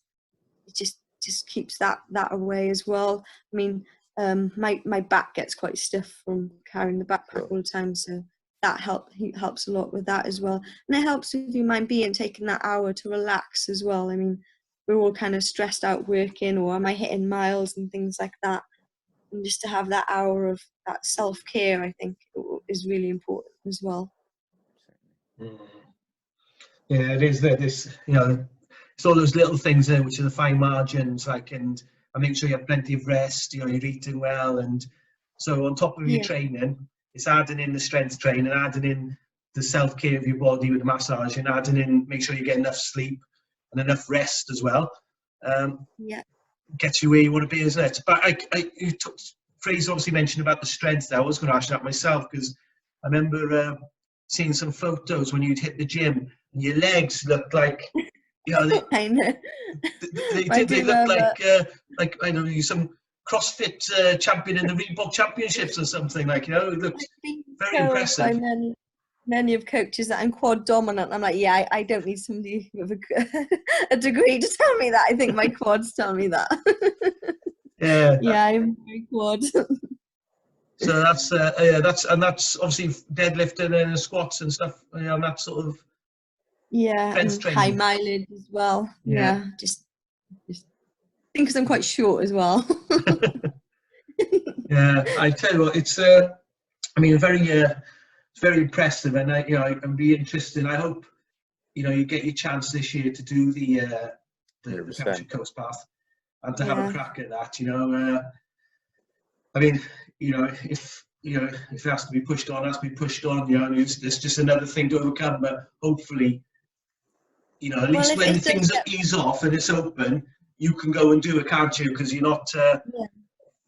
It just keeps that away as well. I mean, my back gets quite stiff from carrying the backpack all the time, so that helps a lot with that as well. And it helps with your mind being taking that hour to relax as well. I mean, we're all kind of stressed out working, or am I hitting miles and things like that. and just to have that hour of that self-care, I think is really important as well. Yeah, it is that this, it's all those little things there, which are the fine margins, and make sure you have plenty of rest, you're eating well, and so on top of your training, it's adding in the strength training, adding in the self-care of your body with the massage, and adding in, make sure you get enough sleep and enough rest as well. Gets you where you want to be, isn't it? But Fraser obviously mentioned about the strength there. I was going to ask that myself, because I remember seeing some photos when you'd hit the gym and your legs looked like, I know. They look like I don't know, some CrossFit champion in the Reebok Championships or something, it looked very impressive. Many of coaches that I'm quad dominant. I'm like, I don't need somebody with a degree to tell me that. I think my quads tell me that. I'm very quad. So that's obviously deadlifting and squats and stuff. And that sort of and high mileage as well. Just because I'm quite short as well. I tell you what, it's very impressive, and I'm really interested. I hope you get your chance this year to do the Pembrokeshire Coast Path and to have a crack at that. If it has to be pushed on, it has to be pushed on. It's just another thing to overcome. But hopefully, at least when things ease off and it's open, you can go and do it, can't you? Because you're not.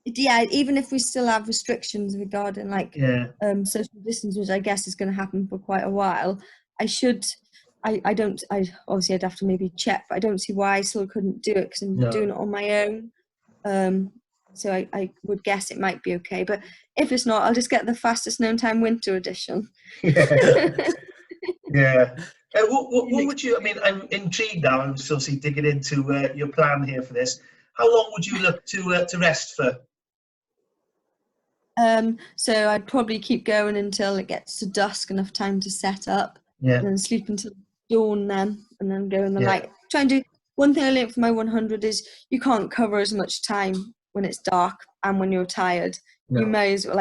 Even if we still have restrictions regarding social distance, which I guess is going to happen for quite a while, obviously I'd have to maybe check, but I don't see why I still couldn't do it, because I'm doing it on my own. So I would guess it might be okay, but if it's not, I'll just get the fastest known time winter edition. What would you? I'm intrigued now. I'm still digging into your plan here for this. How long would you look to rest for? So I'd probably keep going until it gets to dusk, enough time to set up, and then sleep until dawn then, and then go in the light. Try and do one thing I learned from my 100 is you can't cover as much time when it's dark and when you're tired. You may as well,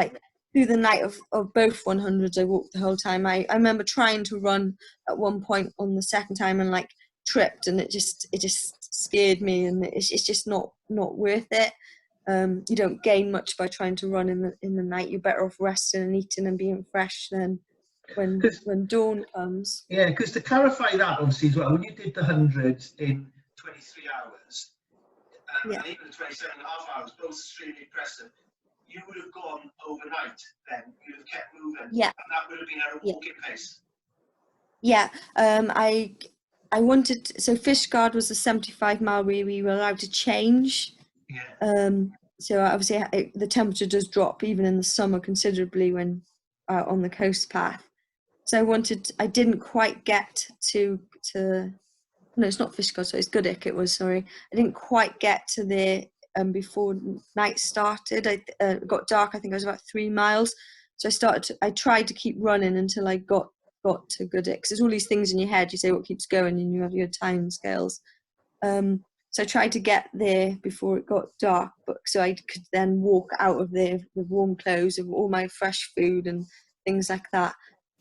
through the night of both 100s, I walked the whole time. I remember trying to run at one point on the second time and tripped, and it just scared me, and it's just not worth it. You don't gain much by trying to run in the night. You're better off resting and eating and being fresh than when dawn comes. Yeah, because to clarify that obviously as well, when you did the 100 in 23 hours, and even the 27 and a half hours, both extremely impressive, you would have gone overnight then. You'd have kept moving. Yeah. And that would have been at a walking pace. Yeah. I wanted, so Fishguard was a 75-mile where we were allowed to change. Yeah. So obviously the temperature does drop even in the summer considerably when on the coast path. So I didn't quite get to no, it's not Fishguard, so it's Goodwick it was, sorry. I didn't quite get to there before night started. It got dark, I think I was about 3 miles. So I tried to keep running until I got to Goodwick. Because there's all these things in your head, you say what keeps going and you have your time scales. So I tried to get there before it got dark, so I could then walk out of there with warm clothes, with all my fresh food and things like that.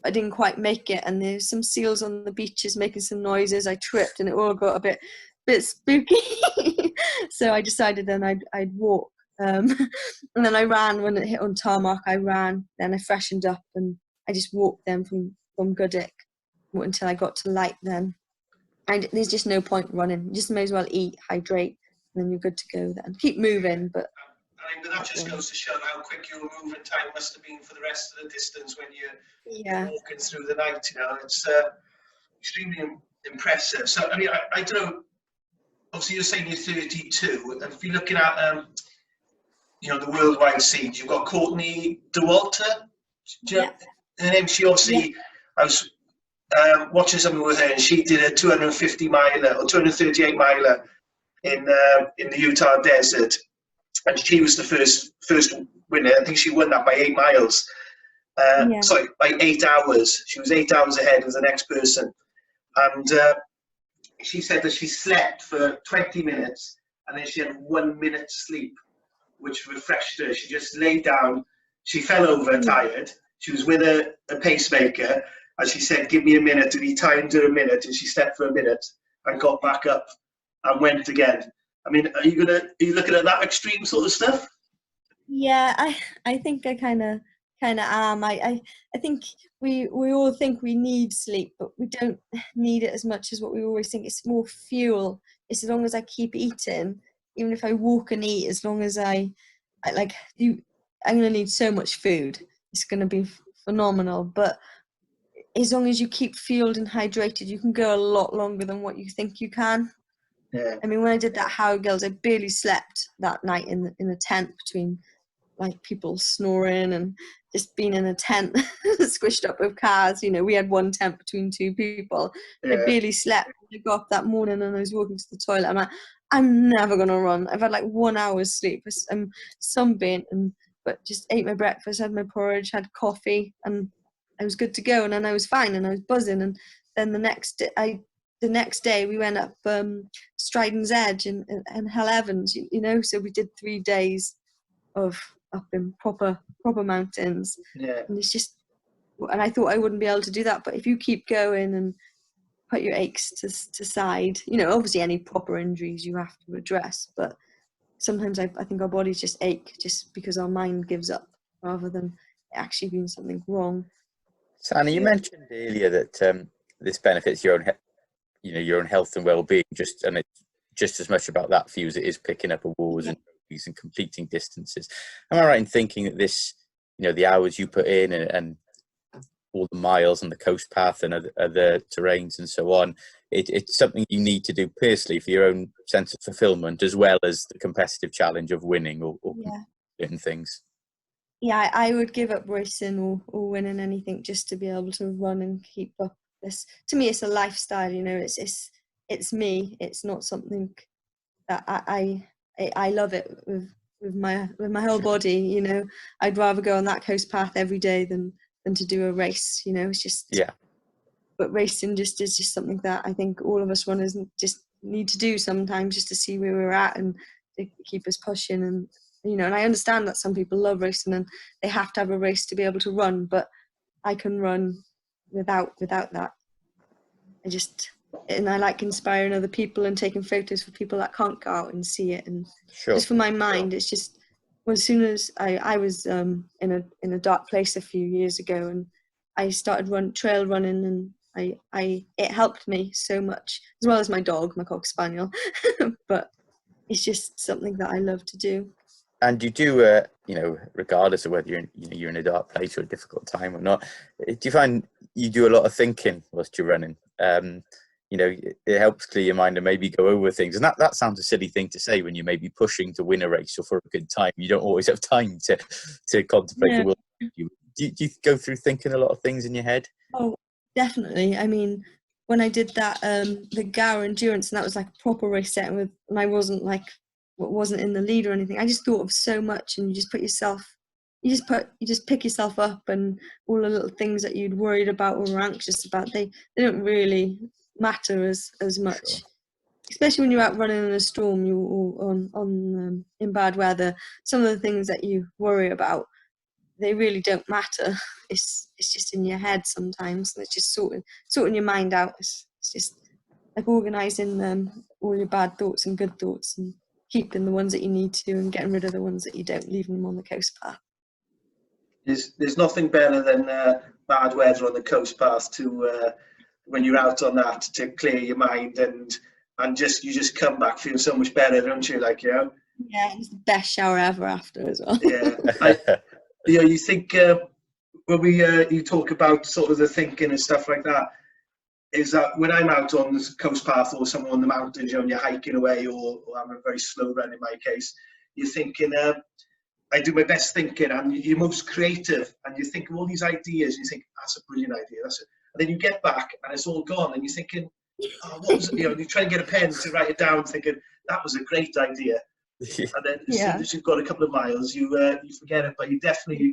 I didn't quite make it, and there's some seals on the beaches making some noises. I tripped, and it all got a bit spooky. So I decided then I'd walk, and then I ran when it hit on tarmac. I ran, then I freshened up, and I just walked then from Goodwick until I got to light then. And there's just no point running. You just may as well eat, hydrate, and then you're good to go then. Keep moving, but that just goes to show how quick your movement time must have been for the rest of the distance when you're walking through the night. It's extremely impressive. So I don't know. Obviously, you're saying you're 32, and if you're looking at the worldwide scenes, you've got Courtney Dauwalter. Her name. She obviously I was watching something with her, and she did a 250 miler or 238 miler in the Utah desert, and she was the first winner. I think she won that by 8 miles. Sorry, by 8 hours. She was 8 hours ahead of the next person, and she said that she slept for 20 minutes and then she had 1 minute sleep. which refreshed her. She just lay down. She fell over tired. She was with a pacemaker, and she said, "Give me a minute." And he timed her a minute, and she slept for a minute and got back up and went again. I mean, are you looking at that extreme sort of stuff? Yeah, I think I kind of am. I think we all think we need sleep, but we don't need it as much as what we always think. It's more fuel. It's as long as I keep eating, even if I walk and eat, as long as I like you, I'm gonna need so much food. It's gonna be phenomenal. But as long as you keep fueled and hydrated, you can go a lot longer than what you think you can. Yeah. I mean, when I did that Howard Girls, I barely slept that night in the tent between like people snoring and just being in a tent squished up with cars. You know, we had one tent between two people. Yeah. I barely slept. I got up that morning and I was walking to the toilet. I'm like, I'm never gonna run. I've had like 1 hour's sleep. I'm sunburnt, but just ate my breakfast, had my porridge, had coffee, and I was good to go. And then I was fine and I was buzzing. And then the next day we went up Stridon's Edge and Hell Evans. You know, so we did 3 days of up in proper mountains. Yeah. And it's just, and I thought I wouldn't be able to do that, but if you keep going and put your aches to side, you know, obviously any proper injuries you have to address, but sometimes I think our bodies just ache just because our mind gives up rather than it actually being something wrong. Sanna, you mentioned earlier that this benefits your own health and well-being, and it's just as much about that for you as it is picking up awards and trophies and completing distances. Am I right in thinking that this, the hours you put in and all the miles on the coast path and other terrains and so on, it's something you need to do personally for your own sense of fulfillment, as well as the competitive challenge of winning or certain things? Yeah, I would give up racing or winning anything just to be able to run and keep up this. To me, it's a lifestyle. It's me. It's not something that I love it with my whole body. I'd rather go on that coast path every day than to do a race. It's just But racing is just something that I think all of us runners just need to do sometimes, just to see where we're at and to keep us pushing. And and I understand that some people love racing and they have to have a race to be able to run, but I can run without that. I like inspiring other people and taking photos for people that can't go out and see it. And just for my mind, it's just, as soon as I was in a dark place a few years ago, and I started trail running, and it helped me so much, as well as my dog, my Cocker Spaniel. But it's just something that I love to do. And you do, regardless of whether you're in a dark place or a difficult time or not, do you find you do a lot of thinking whilst you're running? It helps clear your mind and maybe go over things. And that sounds a silly thing to say when you may be pushing to win a race or for a good time. You don't always have time to contemplate the world. Do you go through thinking a lot of things in your head? Oh, definitely. I mean, when I did that, the Gower Endurance, and that was like a proper race setting and I wasn't in the lead or anything. I just thought of so much, and you just pick yourself up, and all the little things that you'd worried about or were anxious about, they don't really matter as much. Sure. Especially when you're out running in a storm, you're in bad weather. Some of the things that you worry about, they really don't matter. It's just in your head sometimes, and it's just sorting your mind out. It's just like organising all your bad thoughts and good thoughts, and keeping the ones that you need to and getting rid of the ones that you don't, leaving them on the coast path. There's nothing better than bad weather on the coast path to when you're out on that, to clear your mind and you just come back feel so much better, don't you? Yeah, it's the best shower ever after as well. Yeah. You think when you talk about sort of the thinking and stuff like that, is that when I'm out on the coast path or somewhere on the mountains, and you're hiking away, or I'm a very slow run in my case, you're thinking, I do my best thinking, and you're most creative, and you think of all these ideas, and you think, that's a brilliant idea, and then you get back and it's all gone, and you're thinking, oh, what was it? You try and get a pen to write it down, thinking, that was a great idea. And then as soon as you've got a couple of miles, you forget it, but you definitely,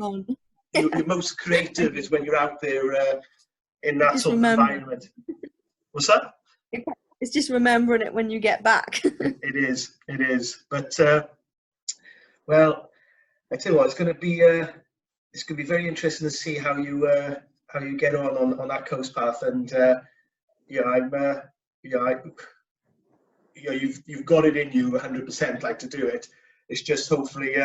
you're most creative is when you're out there in that sort of environment. What's that? It's just remembering it when you get back. It is. But Well, I tell you what, it's going to be very interesting to see how you get on that coast path. And you've got it in you 100%, like, to do it. It's just hopefully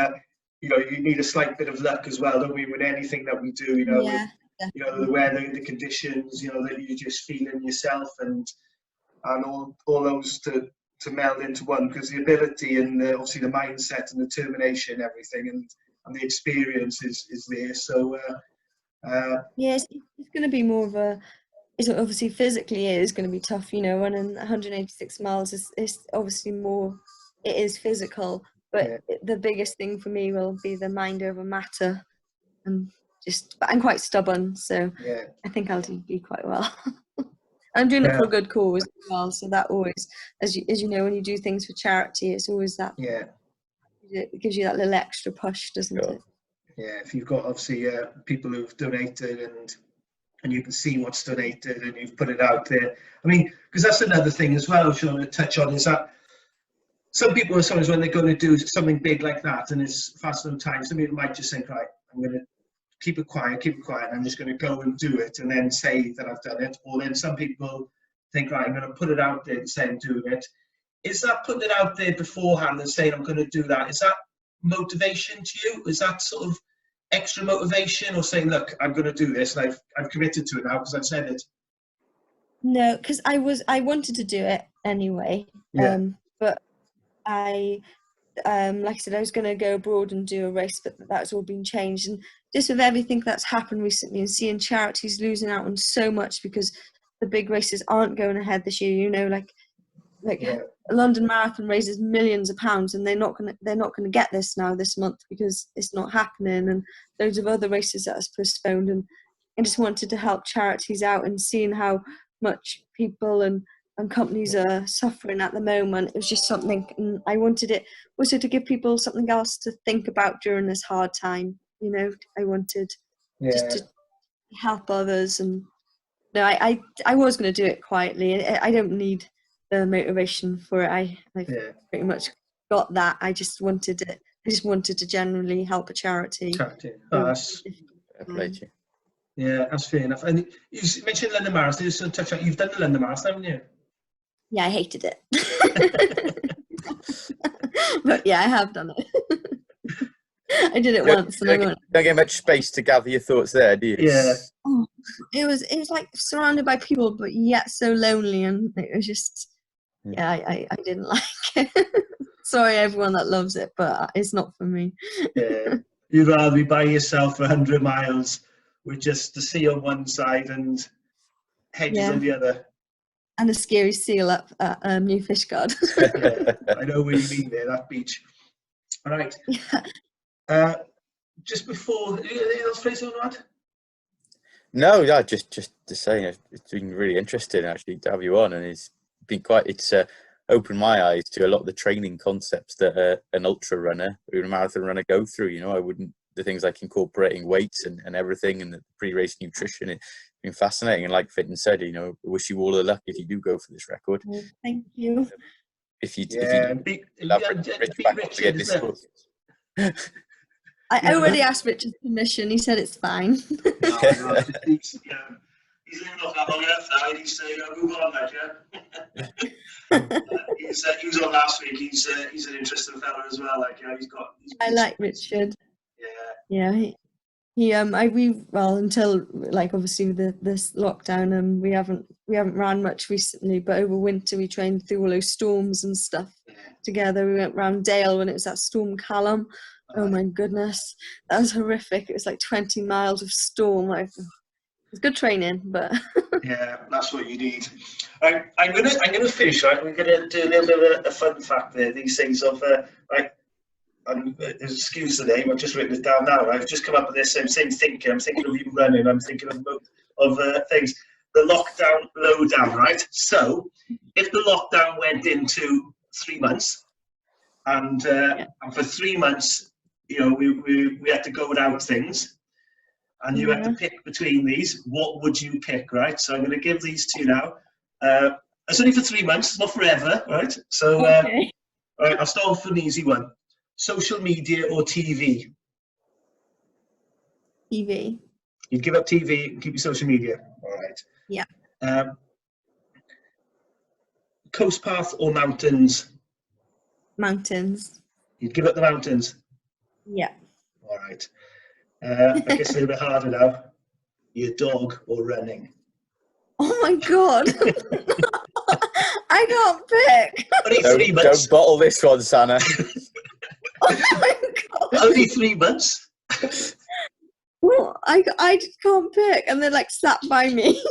you need a slight bit of luck as well, don't we, with anything that we do, Yeah, with, the weather, the conditions, that you just feel in yourself, and all those to meld into one, because the ability and obviously the mindset and determination, everything, and the experience is there. So yes, it's going to be more of a. It's obviously physically it is going to be tough, running 186 miles is obviously more. It is physical, but the biggest thing for me will be the mind over matter, and but I'm quite stubborn, so I think I'll do quite well. I'm doing it for a good cause as well, so that always, as you know, when you do things for charity, it's always that. Yeah. It gives you that little extra push, doesn't it? Yeah, if you've got obviously people who've donated and you can see what's donated and you've put it out there. I mean, because that's another thing as well, which I want to touch on, is that some people, sometimes when they're going to do something big like that and it's fast no time, some people might just think, right, I'm going to keep it quiet, I'm just going to go and do it and then say that I've done it. Or then some people think, right, I'm going to put it out there and say I'm doing it. Is that putting it out there beforehand and saying I'm going to do that, is that motivation to you? Is that sort of extra motivation, or saying, look, I'm going to do this and I've committed to it now because I've said it? No, because I wanted to do it anyway. But I like I said, I was going to go abroad and do a race, but that's all been changed. And just with everything that's happened recently and seeing charities losing out on so much because the big races aren't going ahead this year, a London Marathon raises millions of pounds, and they're not going to get this month because it's not happening, and loads of other races that are postponed. And I just wanted to help charities out, and seeing how much people and companies are suffering at the moment, it was just something, and I wanted it also to give people something else to think about during this hard time. I wanted just to help others, and no, I was going to do it quietly. I don't need the motivation for it. I pretty much got that. I just wanted it. I just wanted to generally help a charity. Oh, that's that's fair enough. And you mentioned London Marathon. You've done the London Marathon, haven't you? Yeah, I hated it. But yeah, I have done it. I did it once. And don't get much space to gather your thoughts there, do you? Yeah. Oh, it was like surrounded by people, but yet so lonely, and it was just, I didn't like it. Sorry, everyone that loves it, but it's not for me. Yeah. You'd rather be by yourself for 100 miles with just the sea on one side and hedges on the other. And a scary seal up at New Fishguard. I know where you mean there, that beach. All right. Just before, anything else, Fraser, on that? No, just to say, it's been really interesting actually to have you on, and it's opened my eyes to a lot of the training concepts that an ultra runner or a marathon runner go through. The things like incorporating weights and everything, and the pre-race nutrition. It's been fascinating, and like Fitton said, I wish you all the luck if you do go for this record. Thank you. I already asked Richard's permission. He said it's fine. He's living off that long enough now. He's saying, move on, he was on last week. He's an interesting fella as well. I like Richard. Yeah. Until obviously this lockdown, we haven't ran much recently, but over winter we trained through all those storms and stuff together. We went round Dale when it was that Storm Callum. Oh my goodness, that was horrific. It was like 20 miles of storm. It's good training, but yeah, that's what you need. I'm gonna finish. Right, we're gonna do a little bit of a fun fact there. These things of excuse the name. I've just written it down now. I've just come up with this same thinking. I'm thinking of you running. I'm thinking of things. The lockdown lowdown, right? So, if the lockdown went into 3 months, and for 3 months, we had to go without things, and you had to pick between these. What would you pick, right? So I'm going to give these to you now. It's only for 3 months, not forever, right? So, all right, I'll start off with an easy one. social media or TV? TV. You'd give up TV and keep your social media. All right. Yeah. Coast path or mountains? Mountains. You'd give up the mountains. Yeah. All right. I guess a little bit harder now. Your dog or running? Oh my God. I can't pick. Only 3 months. Don't bottle this one, Sanna. Oh my God. Only 3 months. Well, I just can't pick, and they're like sat by me.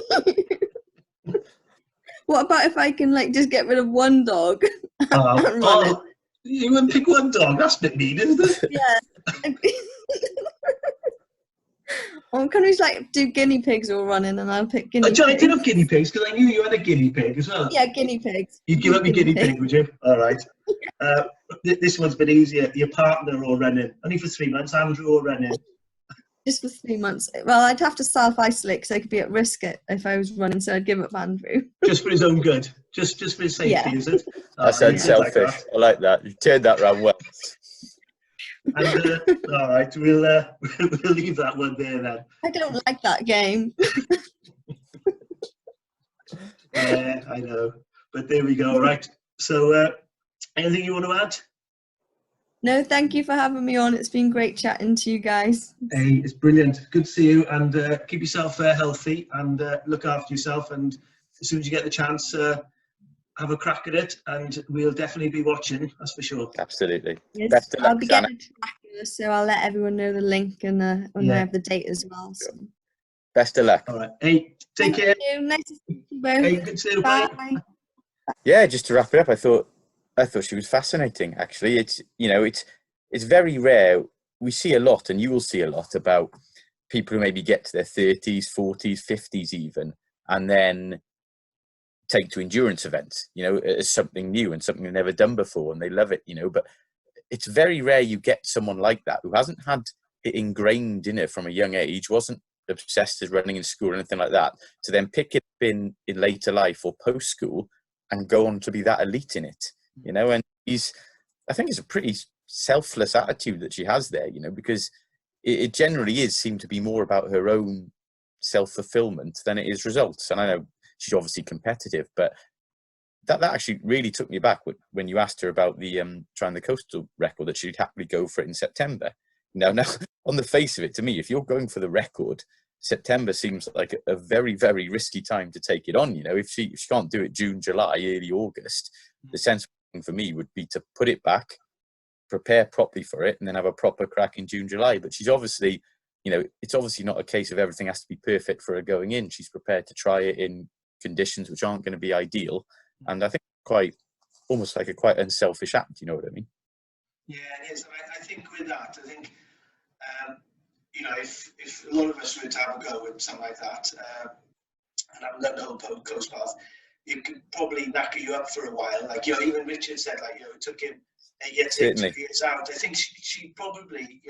What about if I can like just get rid of one dog? Oh, you wouldn't pick one dog. That's a bit mean, isn't it? Yeah. Or can we just like do guinea pigs all running, and I'll pick guinea pigs? I did have guinea pigs because I knew you had a guinea pig as well. Yeah, guinea pigs. You'd give up your guinea pig, would you? All right. This one's a bit easier. Your partner or running? Only for 3 months. Andrew or running? Just for 3 months. Well, I'd have to self-isolate because I could be at risk if I was running, so I'd give up Andrew. Just for his own good. Just for his safety, Yeah. is it? That sounds selfish. I like that. You turned that round well. And, all right, we'll leave that one there then. I don't like that game. Yeah, I know. But there we go. Right. So, anything you want to add? No, thank you for having me on. It's been great chatting to you guys. Hey, it's brilliant. Good to see you, and keep yourself healthy and look after yourself. And as soon as you get the chance, have a crack at it, and we'll definitely be watching. That's for sure. Absolutely. Yes, Best of luck, I'll be Sanna. getting tracker, so I'll let everyone know the link and when I have the date as well. So. Best of luck. All right. Hey, take care. Thank you. Nice to see you both. Hey, good to see you. Bye. Yeah, just to wrap it up, I thought she was fascinating. Actually, it's very rare. We see a lot, and you will see a lot about people who maybe get to their 30s, 40s, 50s even, and then take to endurance events, as something new and something they've never done before, and they love it, But it's very rare you get someone like that who hasn't had it ingrained in her from a young age, wasn't obsessed with running in school or anything like that, to then pick it up in later life or post school and go on to be that elite in it, And I think it's a pretty selfless attitude that she has there, because it generally seemed to be more about her own self-fulfillment than it is results. And I know she's obviously competitive, but that actually really took me back when you asked her about the trying the coastal record, that she'd happily go for it in September. Now, on the face of it, to me, if you're going for the record, September seems like a very, very risky time to take it on. If she can't do it June, July, early August, the sensible thing for me would be to put it back, prepare properly for it, and then have a proper crack in June, July. But she's obviously, it's obviously not a case of everything has to be perfect for her going in. She's prepared to try it in conditions which aren't going to be ideal. And I think almost like a quite unselfish act, you know what I mean? Yeah, it is. And I think with that, if a lot of us were to have a go with something like that, and haven't done the whole coast path, it could probably knacker you up for a while. Like, even Richard said, it took him 8 years out. I think she probably,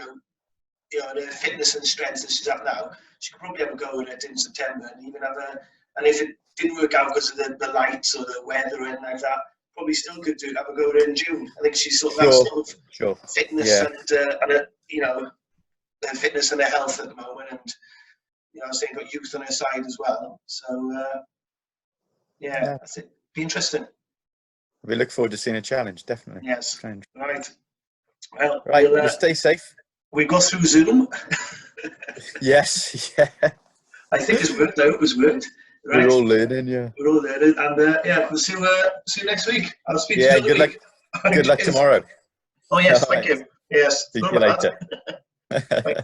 the fitness and strength that she's at now, she could probably have a go at it in September and even and if it didn't work out because of the lights or the weather or anything like that, probably still could have a go at it in June. I think she's sort of that sort of fitness and her fitness and her health at the moment, and I was saying got youth on her side as well. So that's it. Be interesting. We look forward to seeing a challenge, definitely. Yes. Strange. Right. Well, we'll stay safe. We got through Zoom. Yes. Yeah. I think it's worked out. It was worked. Right. We're all learning, yeah. We're all learning, and we'll see you next week. I'll speak to you good luck. Good luck tomorrow. Oh yes, thank you. Yes. See you later. Bye.